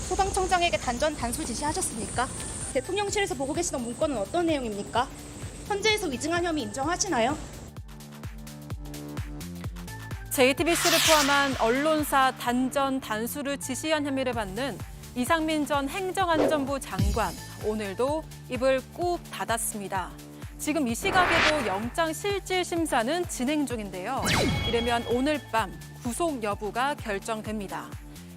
소방청장에게 단전 단수 지시하셨습니까? 대통령실에서 보고 계시던 문건은 어떤 내용입니까? 헌재에서 위증한 혐의 인정하시나요? JTBC를 포함한 언론사 단전 단수를 지시한 혐의를 받는 이상민 전 행정안전부 장관, 오늘도 입을 꾹 닫았습니다. 지금 이 시각에도 영장 실질 심사는 진행 중인데요. 이르면 오늘 밤 구속 여부가 결정됩니다.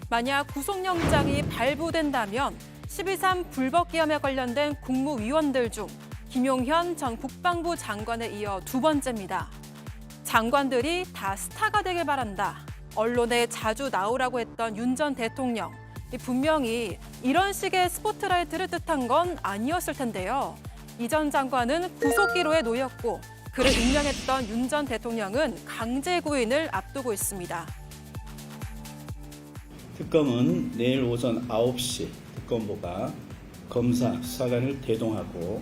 만약 구속영장이 발부된다면 12.3 불법기염에 관련된 국무위원들 중 김용현 전 국방부 장관에 이어 두 번째입니다. 장관들이 다 스타가 되길 바란다. 언론에 자주 나오라고 했던 윤 전 대통령. 분명히 이런 식의 스포트라이트를 뜻한 건 아니었을 텐데요. 이 전 장관은 구속기로에 놓였고 그를 임명했던 윤 전 대통령은 강제 구인을 앞두고 있습니다. 특검은 내일 오전 9시 특검부가 검사, 수사관을 대동하고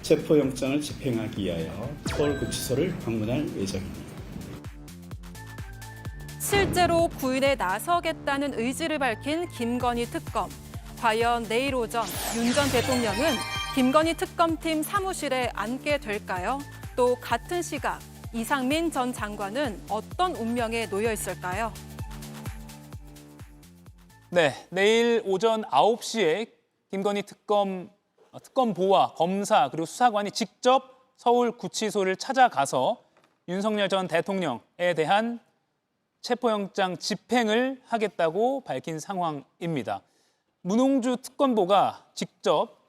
체포영장을 집행하기 위하여 서울구치소를 방문할 예정입니다. 실제로 구인에 나서겠다는 의지를 밝힌 김건희 특검. 과연 내일 오전 윤 전 대통령은 김건희 특검팀 사무실에 앉게 될까요? 또 같은 시각 이상민 전 장관은 어떤 운명에 놓여 있을까요? 네, 내일 오전 9시에 김건희 특검보와 검사 그리고 수사관이 직접 서울구치소를 찾아가서 윤석열 전 대통령에 대한 체포영장 집행을 하겠다고 밝힌 상황입니다. 문홍주 특검보가 직접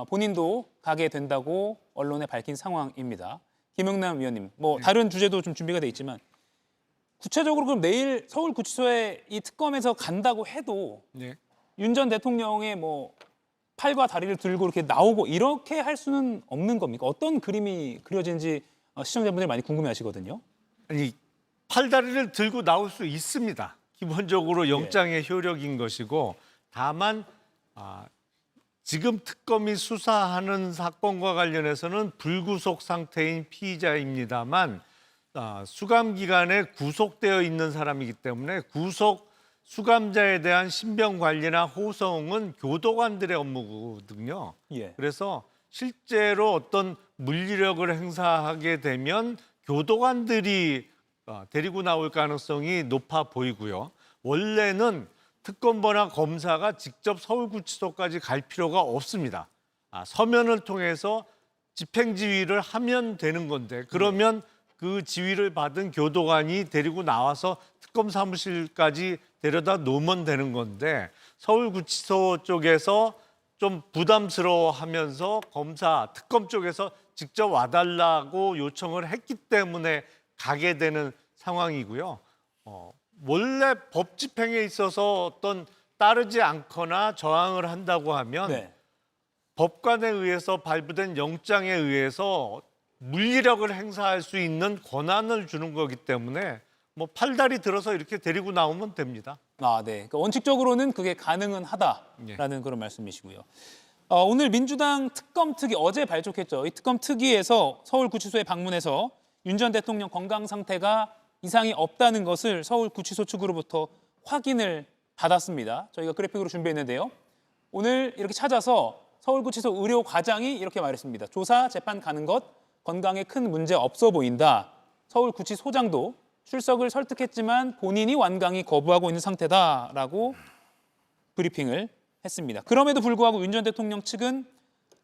본인도 가게 된다고 언론에 밝힌 상황입니다. 김영남 위원님, 다른 주제도 좀 준비가 돼 있지만 구체적으로 그럼 내일 서울구치소에 이 특검에서 간다고 해도 윤 전 대통령의 팔과 다리를 들고 이렇게 나오고 이렇게 할 수는 없는 겁니까? 어떤 그림이 그려진지 시청자분들이 많이 궁금해하시거든요. 아니, 팔다리를 들고 나올 수 있습니다. 기본적으로 영장의 효력인 것이고 다만 지금 특검이 수사하는 사건과 관련해서는 불구속 상태인 피의자입니다만 수감 기간에 구속되어 있는 사람이기 때문에 구속 수감자에 대한 신병 관리나 호송은 교도관들의 업무거든요. 그래서 실제로 어떤 물리력을 행사하게 되면 교도관들이 데리고 나올 가능성이 높아 보이고요. 원래는 특검보나 검사가 직접 서울구치소까지 갈 필요가 없습니다. 서면을 통해서 집행지휘를 하면 되는 건데 그러면 그 지휘를 받은 교도관이 데리고 나와서 특검 사무실까지 데려다 놓으면 되는 건데 서울구치소 쪽에서 좀 부담스러워하면서 검사, 특검 쪽에서 직접 와달라고 요청을 했기 때문에 가게 되는 상황이고요. 원래 법 집행에 있어서 어떤 따르지 않거나 저항을 한다고 하면 법관에 의해서 발부된 영장에 의해서 물리력을 행사할 수 있는 권한을 주는 거기 때문에 팔다리 들어서 이렇게 데리고 나오면 됩니다. 네. 그러니까 원칙적으로는 그게 가능은 하다라는 그런 말씀이시고요. 오늘 민주당 특검 특위 어제 발족했죠. 이 특검 특위에서 서울구치소에 방문해서 윤 전 대통령 건강 상태가 이상이 없다는 것을 서울구치소 측으로부터 확인을 받았습니다. 저희가 그래픽으로 준비했는데요. 오늘 이렇게 찾아서 서울구치소 의료과장이 이렇게 말했습니다. 조사, 재판 가는 것, 건강에 큰 문제 없어 보인다. 서울구치소장도 출석을 설득했지만 본인이 완강히 거부하고 있는 상태다라고 브리핑을 했습니다. 그럼에도 불구하고 윤 전 대통령 측은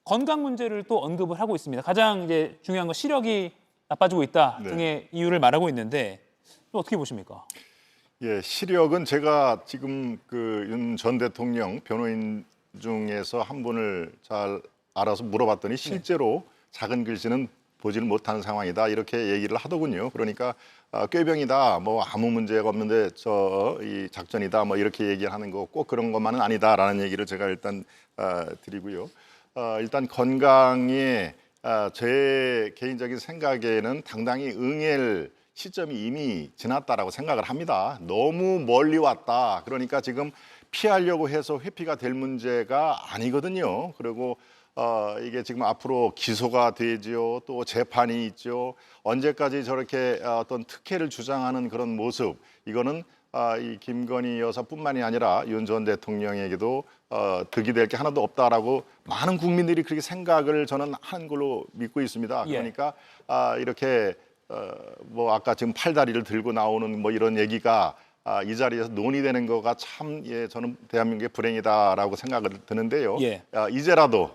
건강 문제를 또 언급을 하고 있습니다. 가장 이제 중요한 건 시력이 나빠지고 있다 등의 이유를 말하고 있는데 또 어떻게 보십니까? 시력은 제가 지금 그 윤 전 대통령 변호인 중에서 한 분을 잘 알아서 물어봤더니 실제로 작은 글씨는 보지를 못하는 상황이다 이렇게 얘기를 하더군요. 그러니까 꾀병이다, 아무 문제가 없는데 이 작전이다, 이렇게 얘기하는 거 꼭 그런 것만은 아니다라는 얘기를 제가 일단 드리고요. 일단 건강에 제 개인적인 생각에는 당당히 응할 시점이 이미 지났다라고 생각을 합니다. 너무 멀리 왔다. 그러니까 지금 피하려고 해서 회피가 될 문제가 아니거든요. 그리고 이게 지금 앞으로 기소가 되지요. 또 재판이 있죠. 언제까지 저렇게 어떤 특혜를 주장하는 그런 모습, 이거는 이 김건희 여사뿐만이 아니라 윤 전 대통령에게도 득이 될 게 하나도 없다라고 많은 국민들이 그렇게 생각을 저는 하는 걸로 믿고 있습니다. 예. 그러니까 이렇게 뭐 아까 지금 팔다리를 들고 나오는 뭐 이런 얘기가 이 자리에서 논의되는 거가 참 저는 대한민국의 불행이다라고 생각을 드는데요. 예. 이제라도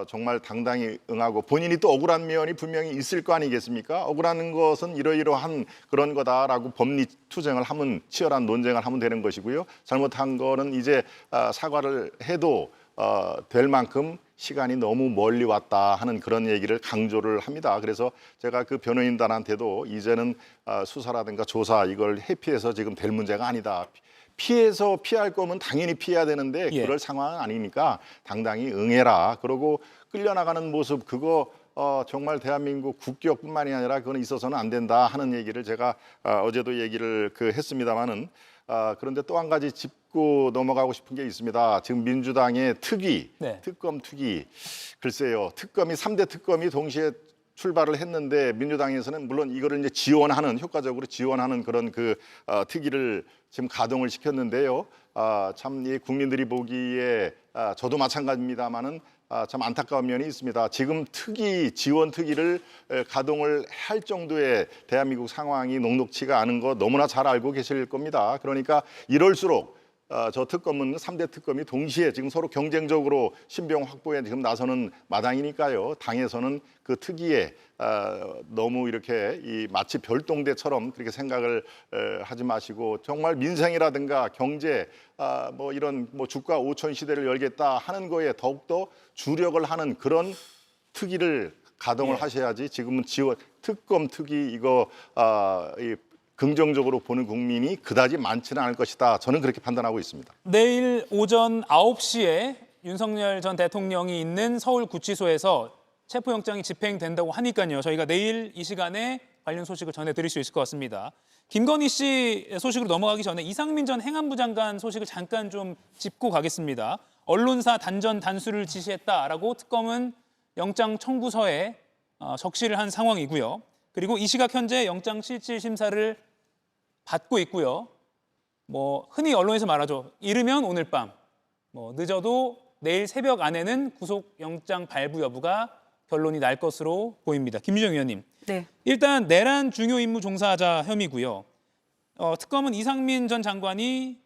정말 당당히 응하고 본인이 또 억울한 면이 분명히 있을 거 아니겠습니까? 억울한 것은 이러이러한 그런 거다라고 법리 투쟁을 하면 치열한 논쟁을 하면 되는 것이고요. 잘못한 거는 이제 사과를 해도 될 만큼 시간이 너무 멀리 왔다 하는 그런 얘기를 강조를 합니다. 그래서 제가 그 변호인단한테도 이제는 수사라든가 조사 이걸 회피해서 지금 될 문제가 아니다. 피해서 피할 거면 당연히 피해야 되는데 예. 그럴 상황은 아니니까 당당히 응해라. 그러고 끌려나가는 모습 그거 정말 대한민국 국격뿐만이 아니라 그건 있어서는 안 된다 하는 얘기를 제가 어제도 얘기를 했습니다마는 그런데 또 한 가지 짚고 넘어가고 싶은 게 있습니다. 지금 민주당의 특위, 네. 특검 특위. 글쎄요. 특검이 3대 특검이 동시에 출발을 했는데 민주당에서는 물론 이거를 이제 지원하는 효과적으로 지원하는 그런 특위를 지금 가동을 시켰는데요. 참 이 국민들이 보기에 저도 마찬가지입니다만은 참 안타까운 면이 있습니다. 지금 지원 특위를 가동을 할 정도의 대한민국 상황이 녹록치가 않은 거 너무나 잘 알고 계실 겁니다. 그러니까 이럴수록 저 특검은 3대 특검이 동시에 지금 서로 경쟁적으로 신병 확보에 지금 나서는 마당이니까요. 당에서는 그 특위에 너무 이렇게 마치 별동대처럼 그렇게 생각을 하지 마시고 정말 민생이라든가 경제 뭐 이런 뭐 주가 5천 시대를 열겠다 하는 거에 더욱더 주력을 하는 그런 특위를 가동을 하셔야지 지금은 특검 특위 이거 긍정적으로 보는 국민이 그다지 많지는 않을 것이다. 저는 그렇게 판단하고 있습니다. 내일 오전 9시에 윤석열 전 대통령이 있는 서울구치소에서 체포영장이 집행된다고 하니까요. 저희가 내일 이 시간에 관련 소식을 전해드릴 수 있을 것 같습니다. 김건희 씨 소식으로 넘어가기 전에 이상민 전 행안부 장관 소식을 잠깐 좀 짚고 가겠습니다. 언론사 단전 단수를 지시했다라고 특검은 영장 청구서에 적시를 한 상황이고요. 그리고 이 시각 현재 영장 실질 심사를 받고 있고요. 뭐 흔히 언론에서 말하죠. 이르면 오늘 밤, 뭐 늦어도 내일 새벽 안에는 구속영장 발부 여부가 결론이 날 것으로 보입니다. 김유정 의원님. 네. 일단 내란 중요 임무 종사자 혐의고요. 특검은 이상민 전 장관이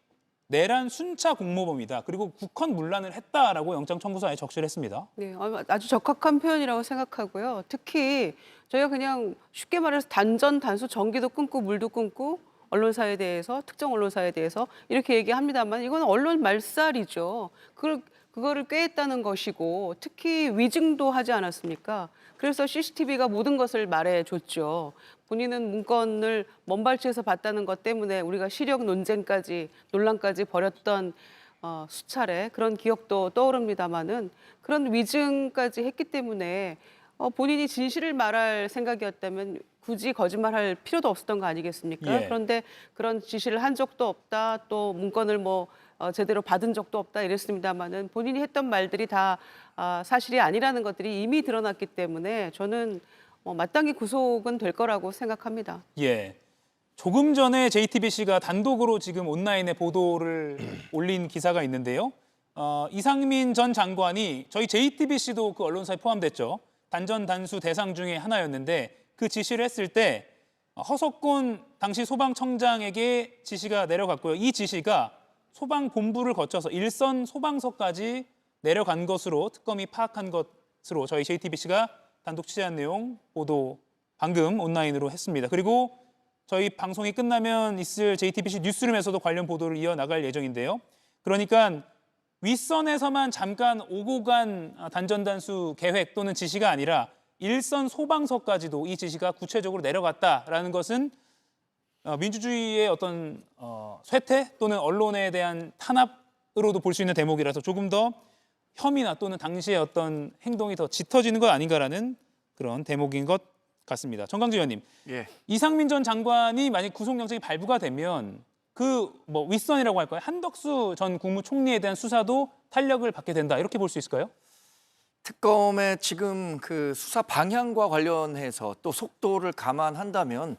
내란 순차 공모범이다. 그리고 국헌 문란을 했다라고 영장 청구서에 적시를 했습니다. 네, 아주 적합한 표현이라고 생각하고요. 특히 저희가 그냥 쉽게 말해서 단전, 단수, 전기도 끊고 물도 끊고 언론사에 대해서 특정 언론사에 대해서 이렇게 얘기합니다만 이건 언론 말살이죠. 그거를 꾀했다는 것이고 특히 위증도 하지 않았습니까? 그래서 CCTV가 모든 것을 말해줬죠. 본인은 문건을 먼발치에서 봤다는 것 때문에 우리가 시력 논란까지 벌였던 수차례 그런 기억도 떠오릅니다마는 그런 위증까지 했기 때문에 본인이 진실을 말할 생각이었다면 굳이 거짓말할 필요도 없었던 거 아니겠습니까? 예. 그런데 그런 지시를 한 적도 없다, 또 문건을 제대로 받은 적도 없다 이랬습니다마는 본인이 했던 말들이 다 사실이 아니라는 것들이 이미 드러났기 때문에 저는 마땅히 구속은 될 거라고 생각합니다. 예. 조금 전에 JTBC가 단독으로 지금 온라인에 보도를 올린 기사가 있는데요. 이상민 전 장관이 저희 JTBC도 그 언론사에 포함됐죠. 단전 단수 대상 중에 하나였는데 그 지시를 했을 때 허석곤 당시 소방청장에게 지시가 내려갔고요. 이 지시가 소방본부를 거쳐서 일선 소방서까지 내려간 것으로 특검이 파악한 것으로 저희 JTBC가 단독 취재한 내용 보도 방금 온라인으로 했습니다. 그리고 저희 방송이 끝나면 있을 JTBC 뉴스룸에서도 관련 보도를 이어나갈 예정인데요. 그러니까 윗선에서만 잠깐 오고 간 단전단수 계획 또는 지시가 아니라 일선 소방서까지도 이 지시가 구체적으로 내려갔다라는 것은 민주주의의 어떤 쇠퇴 또는 언론에 대한 탄압으로도 볼 수 있는 대목이라서 조금 더 혐의나 또는 당시의 어떤 행동이 더 짙어지는 것 아닌가라는 그런 대목인 것 같습니다. 정강주 의원님, 예. 이상민 전 장관이 만약 구속영장이 발부가 되면 그 윗선이라고 할까요? 한덕수 전 국무총리에 대한 수사도 탄력을 받게 된다 이렇게 볼 수 있을까요? 특검의 지금 그 수사 방향과 관련해서 또 속도를 감안한다면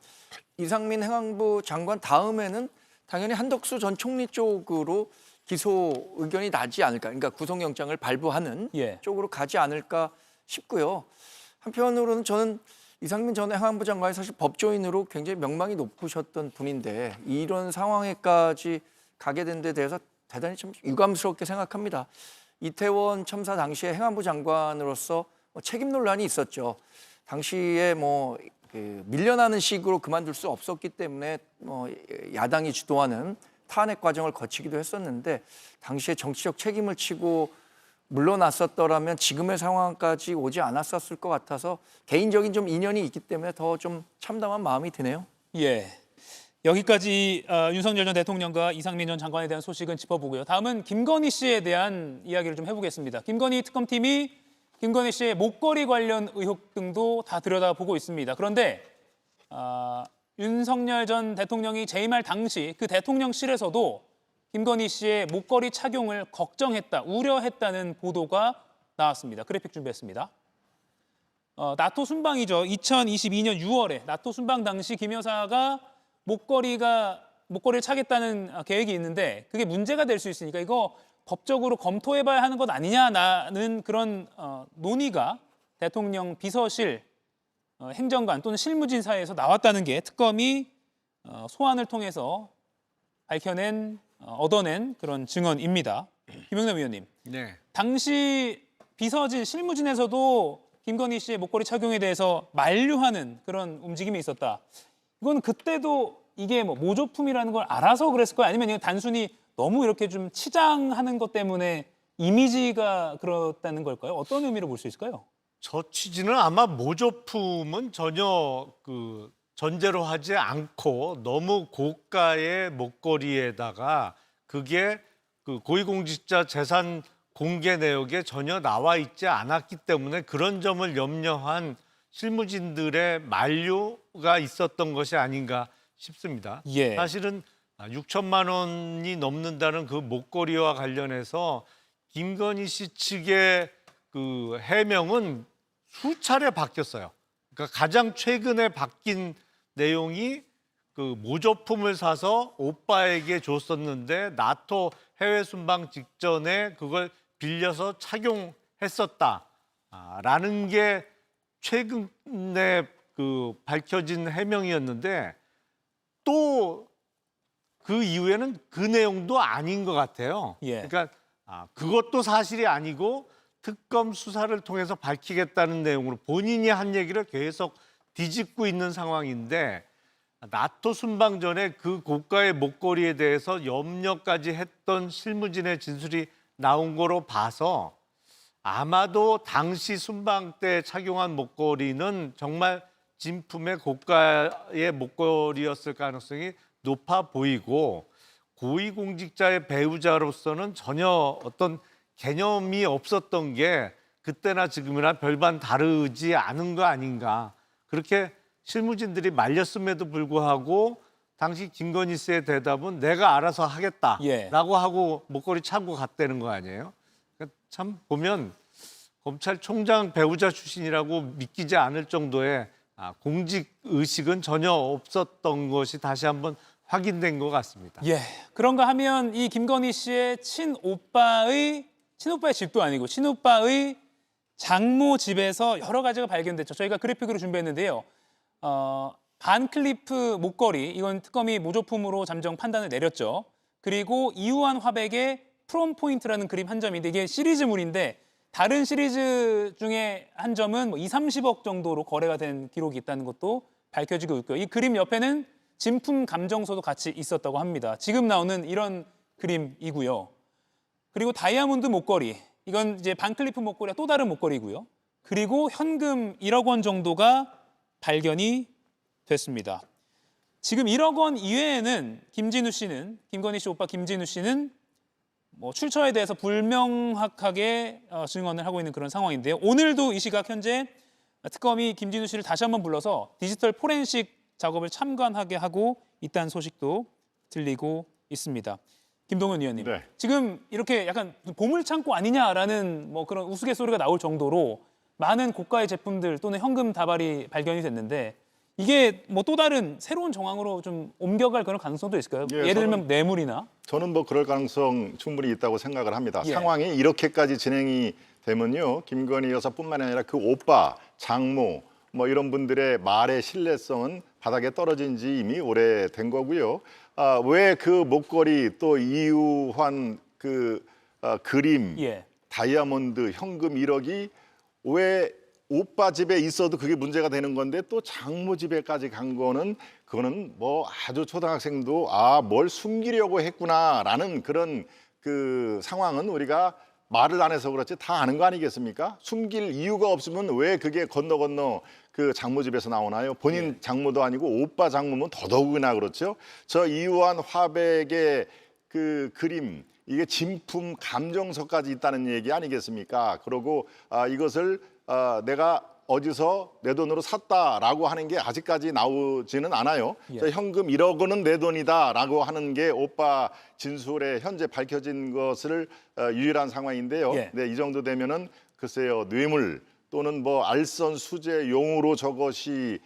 이상민 행안부 장관 다음에는 당연히 한덕수 전 총리 쪽으로 기소 의견이 나지 않을까. 그러니까 구속영장을 발부하는 예. 쪽으로 가지 않을까 싶고요. 한편으로는 저는 이상민 전 행안부 장관이 사실 법조인으로 굉장히 명망이 높으셨던 분인데 이런 상황에까지 가게 된 데 대해서 대단히 좀 유감스럽게 생각합니다. 이태원 참사 당시에 행안부 장관으로서 책임 논란이 있었죠. 당시에 밀려나는 식으로 그만둘 수 없었기 때문에 야당이 주도하는 탄핵 과정을 거치기도 했었는데 당시에 정치적 책임을 지고 물러났었더라면 지금의 상황까지 오지 않았었을 것 같아서 개인적인 좀 인연이 있기 때문에 더 좀 참담한 마음이 드네요. 예. 여기까지 윤석열 전 대통령과 이상민 전 장관에 대한 소식은 짚어보고요. 다음은 김건희 씨에 대한 이야기를 좀 해보겠습니다. 김건희 특검팀이 김건희 씨의 목걸이 관련 의혹 등도 다 들여다보고 있습니다. 그런데 윤석열 전 대통령이 재임할 당시 그 대통령실에서도 김건희 씨의 목걸이 착용을 걱정했다, 우려했다는 보도가 나왔습니다. 그래픽 준비했습니다. 나토 순방이죠. 2022년 6월에 나토 순방 당시 김 여사가 목걸이를 차겠다는 계획이 있는데 그게 문제가 될 수 있으니까 이거 법적으로 검토해봐야 하는 것 아니냐는 그런 논의가 대통령 비서실 행정관 또는 실무진 사이에서 나왔다는 게 특검이 소환을 통해서 얻어낸 그런 증언입니다. 김영남 위원님, 네. 당시 비서진, 실무진에서도 김건희 씨의 목걸이 착용에 대해서 만류하는 그런 움직임이 있었다. 이건 그때도 이게 모조품이라는 걸 알아서 그랬을 거예요? 아니면 단순히 너무 이렇게 좀 치장하는 것 때문에 이미지가 그렇다는 걸까요? 어떤 의미로 볼 수 있을까요? 저 취지는 아마 모조품은 전혀 전제로 하지 않고 너무 고가의 목걸이에다가 그게 고위공직자 재산 공개 내역에 전혀 나와 있지 않았기 때문에 그런 점을 염려한 실무진들의 만류가 있었던 것이 아닌가 싶습니다. 예. 사실은 6천만 원이 넘는다는 그 목걸이와 관련해서 김건희 씨 측의 해명은 수차례 바뀌었어요. 그러니까 가장 최근에 바뀐 내용이 모조품을 사서 오빠에게 줬었는데 나토 해외 순방 직전에 그걸 빌려서 착용했었다라는 게 최근에 밝혀진 해명이었는데 또 그 이후에는 그 내용도 아닌 것 같아요. 예. 그러니까 그것도 사실이 아니고 특검 수사를 통해서 밝히겠다는 내용으로 본인이 한 얘기를 계속 뒤집고 있는 상황인데 나토 순방 전에 그 고가의 목걸이에 대해서 염려까지 했던 실무진의 진술이 나온 거로 봐서 아마도 당시 순방 때 착용한 목걸이는 정말 진품의 고가의 목걸이였을 가능성이 높아 보이고 고위공직자의 배우자로서는 전혀 어떤 개념이 없었던 게 그때나 지금이나 별반 다르지 않은 거 아닌가. 그렇게 실무진들이 말렸음에도 불구하고 당시 김건희 씨의 대답은 내가 알아서 하겠다라고 예. 하고 목걸이 차고 갔다는 거 아니에요? 그러니까 참 보면 검찰총장 배우자 출신이라고 믿기지 않을 정도의 공직 의식은 전혀 없었던 것이 다시 한번 확인된 것 같습니다. 예. 그런가 하면 이 김건희 씨의 친오빠의 집도 아니고 친오빠의 장모 집에서 여러 가지가 발견됐죠. 저희가 그래픽으로 준비했는데요. 반클리프 목걸이, 이건 특검이 모조품으로 잠정 판단을 내렸죠. 그리고 이우한 화백의 프롬 포인트라는 그림 한 점인데 이게 시리즈물인데 다른 시리즈 중에 한 점은 2, 30억 정도로 거래가 된 기록이 있다는 것도 밝혀지고 있고요. 이 그림 옆에는 진품 감정서도 같이 있었다고 합니다. 지금 나오는 이런 그림이고요. 그리고 다이아몬드 목걸이, 이건 이제 반클리프 목걸이와 또 다른 목걸이고요. 그리고 현금 1억 원 정도가 발견이 됐습니다. 지금 1억 원 이외에는 김건희 씨 오빠 김진우 씨는 출처에 대해서 불명확하게 증언을 하고 있는 그런 상황인데요. 오늘도 이 시각 현재 특검이 김진우 씨를 다시 한번 불러서 디지털 포렌식 작업을 참관하게 하고 있다는 소식도 들리고 있습니다. 김동연 의원님, 네. 지금 이렇게 약간 보물창고 아니냐라는 그런 우스갯소리가 나올 정도로 많은 고가의 제품들 또는 현금 다발이 발견이 됐는데 이게 뭐 또 다른 새로운 정황으로 좀 옮겨갈 그런 가능성도 있을까요? 예, 예를 들면 저는- 뇌물이나. 저는 뭐 그럴 가능성 충분히 있다고 생각을 합니다. 예. 상황이 이렇게까지 진행이 되면요, 김건희 여사뿐만 아니라 그 오빠, 장모 뭐 이런 분들의 말의 신뢰성은 바닥에 떨어진 지 이미 오래된 거고요. 왜 그 목걸이 또 이유한 그 그림, 예. 다이아몬드, 현금 1억이 왜 오빠 집에 있어도 그게 문제가 되는 건데 또 장모 집에까지 간 거는 그거는 뭐 아주 초등학생도 뭘 숨기려고 했구나라는 그런 그 상황은 우리가 말을 안 해서 그렇지 다 아는 거 아니겠습니까? 숨길 이유가 없으면 왜 그게 건너 그 장모 집에서 나오나요? 본인 장모도 아니고 오빠 장모면 더더욱이나 그렇죠. 저 이유한 화백의 그 그림, 이게 진품 감정서까지 있다는 얘기 아니겠습니까? 그러고 이것을 내가 어디서 내 돈으로 샀다라고 하는 게 아직까지 나오지는 않아요. 저 현금 1억 원은 내 돈이다라고 하는 게 오빠 진술에 현재 밝혀진 것을 유일한 상황인데요. 예. 네, 이 정도 되면은 글쎄요, 뇌물 또는 뭐 알선 수재 용으로 저것이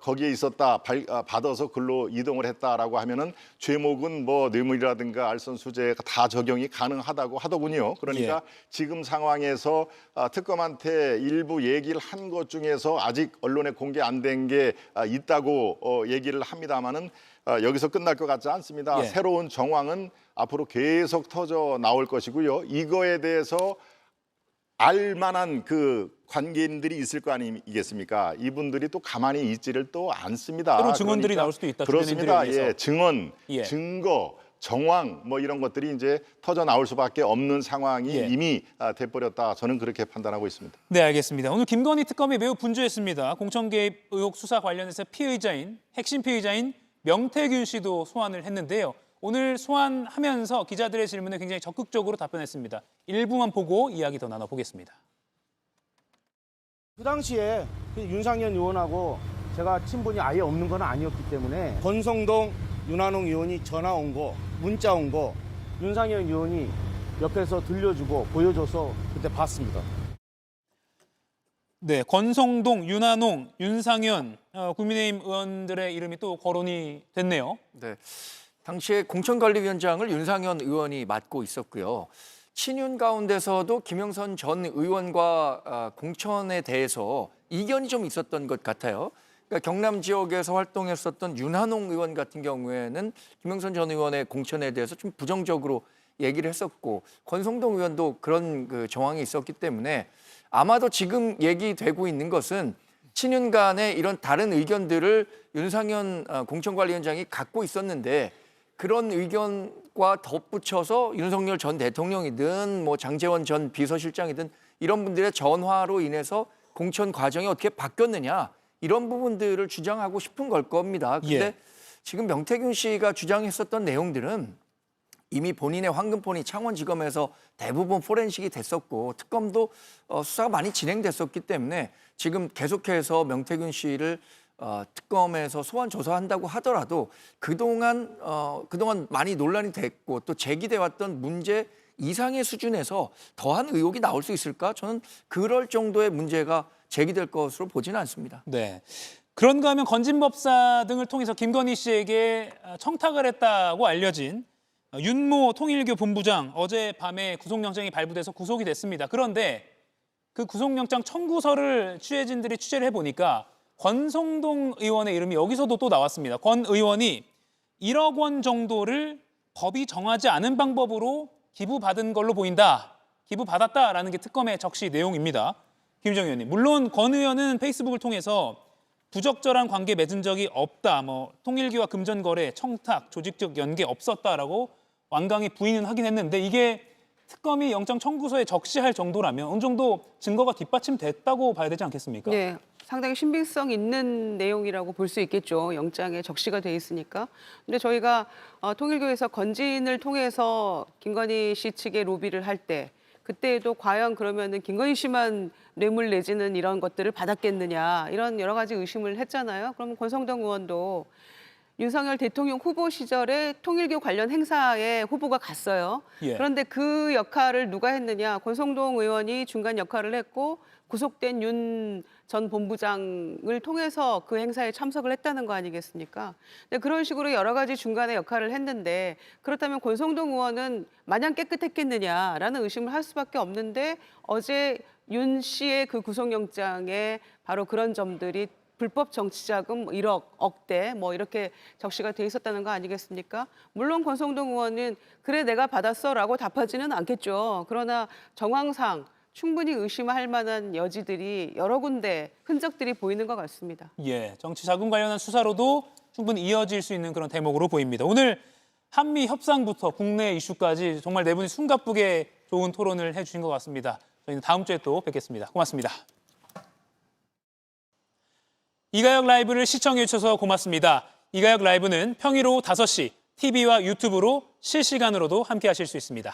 거기에 있었다 받아서 글로 이동을 했다라고 하면은 죄목은 뭐 뇌물이라든가 알선 수재가 다 적용이 가능하다고 하더군요. 그러니까 지금 상황에서 특검한테 일부 얘기를 한 것 중에서 아직 언론에 공개 안 된 게 있다고 얘기를 합니다마는 여기서 끝날 것 같지 않습니다. 예. 새로운 정황은 앞으로 계속 터져 나올 것이고요. 이거에 대해서 알만한 그 관계인들이 있을 거 아니겠습니까? 이분들이 또 가만히 있지를 또 않습니다. 새로운 증언들이 나올 수도 있다, 그렇습니다. 주변인들에 의해서. 예, 증언, 예. 증거, 정황 뭐 이런 것들이 이제 터져 나올 수밖에 없는 상황이 예. 이미 돼버렸다. 저는 그렇게 판단하고 있습니다. 네, 알겠습니다. 오늘 김건희 특검이 매우 분주했습니다. 공천 개입 의혹 수사 관련해서 핵심 피의자인 명태균 씨도 소환을 했는데요. 오늘 소환하면서 기자들의 질문에 굉장히 적극적으로 답변했습니다. 일부만 보고 이야기 더 나눠보겠습니다. 그 당시에 윤상현 의원하고 제가 친분이 아예 없는 건 아니었기 때문에 권성동, 윤한홍 의원이 전화 온 거, 문자 온 거 윤상현 의원이 옆에서 들려주고 보여줘서 그때 봤습니다. 네, 권성동, 윤한홍, 윤상현 국민의힘 의원들의 이름이 또 거론이 됐네요. 네. 당시에 공천관리위원장을 윤상현 의원이 맡고 있었고요. 친윤 가운데서도 김영선 전 의원과 공천에 대해서 이견이 좀 있었던 것 같아요. 그러니까 경남 지역에서 활동했었던 윤한홍 의원 같은 경우에는 김영선 전 의원의 공천에 대해서 좀 부정적으로 얘기를 했었고, 권성동 의원도 그런 그 정황이 있었기 때문에 아마도 지금 얘기되고 있는 것은 친윤 간의 이런 다른 의견들을 윤상현 공천관리위원장이 갖고 있었는데, 그런 의견과 덧붙여서 윤석열 전 대통령이든 뭐 장제원 전 비서실장이든 이런 분들의 전화로 인해서 공천 과정이 어떻게 바뀌었느냐, 이런 부분들을 주장하고 싶은 걸 겁니다. 근데 지금 명태균 씨가 주장했었던 내용들은 이미 본인의 황금폰이 창원지검에서 대부분 포렌식이 됐었고 그동안도 수사가 많이 진행됐었기 때문에 지금 계속해서 명태균 씨를 특검에서 소환 조사한다고 하더라도 그동안 많이 논란이 됐고 또 제기돼 왔던 문제 이상의 수준에서 더한 의혹이 나올 수 있을까? 저는 그럴 정도의 문제가 제기될 것으로 보지는 않습니다. 네. 그런가 하면 건진법사 등을 통해서 김건희 씨에게 청탁을 했다고 알려진 윤모 통일교 본부장 어젯밤에 구속영장이 발부돼서 구속이 됐습니다. 그런데 그 구속영장 청구서를 취재진들이 취재를 해보니까 권성동 의원의 이름이 여기서도 또 나왔습니다. 권 의원이 1억 원 정도를 법이 정하지 않은 방법으로 기부받은 걸로 보인다. 기부받았다라는 게 특검의 적시 내용입니다. 김정희 의원님, 물론 권 의원은 페이스북을 통해서 부적절한 관계 맺은 적이 없다. 통일교와 금전거래, 청탁, 조직적 연계 없었다라고 완강히 부인은 하긴 했는데 이게 특검이 영장 청구서에 적시할 정도라면 어느 정도 증거가 뒷받침됐다고 봐야 되지 않겠습니까? 네, 상당히 신빙성 있는 내용이라고 볼 수 있겠죠. 영장에 적시가 돼 있으니까. 근데 저희가 통일교에서 건진을 통해서 김건희 씨 측에 로비를 할 때 그때도 과연 그러면은 김건희 씨만 뇌물 내지는 이런 것들을 받았겠느냐 이런 여러 가지 의심을 했잖아요. 그러면 권성동 의원도 윤석열 대통령 후보 시절에 통일교 관련 행사에 후보가 갔어요. 예. 그런데 그 역할을 누가 했느냐? 권성동 의원이 중간 역할을 했고 구속된 윤 전 본부장을 통해서 그 행사에 참석을 했다는 거 아니겠습니까? 근데 그런 식으로 여러 가지 중간에 역할을 했는데 그렇다면 권성동 의원은 마냥 깨끗했겠느냐라는 의심을 할 수밖에 없는데 어제 윤 씨의 그 구속영장에 바로 그런 점들이 불법 정치자금 1억, 억대 뭐 이렇게 적시가 돼 있었다는 거 아니겠습니까? 물론 권성동 의원은 그래 내가 받았어라고 답하지는 않겠죠. 그러나 정황상 충분히 의심할 만한 여지들이 여러 군데 흔적들이 보이는 것 같습니다. 예, 정치 자금 관련한 수사로도 충분히 이어질 수 있는 그런 대목으로 보입니다. 오늘 한미 협상부터 국내 이슈까지 정말 네 분이 숨가쁘게 좋은 토론을 해주신 것 같습니다. 저희는 다음 주에 또 뵙겠습니다. 고맙습니다. 이가혁 라이브를 시청해 주셔서 고맙습니다. 이가혁 라이브는 평일 오후 5시 TV와 유튜브로 실시간으로도 함께 하실 수 있습니다.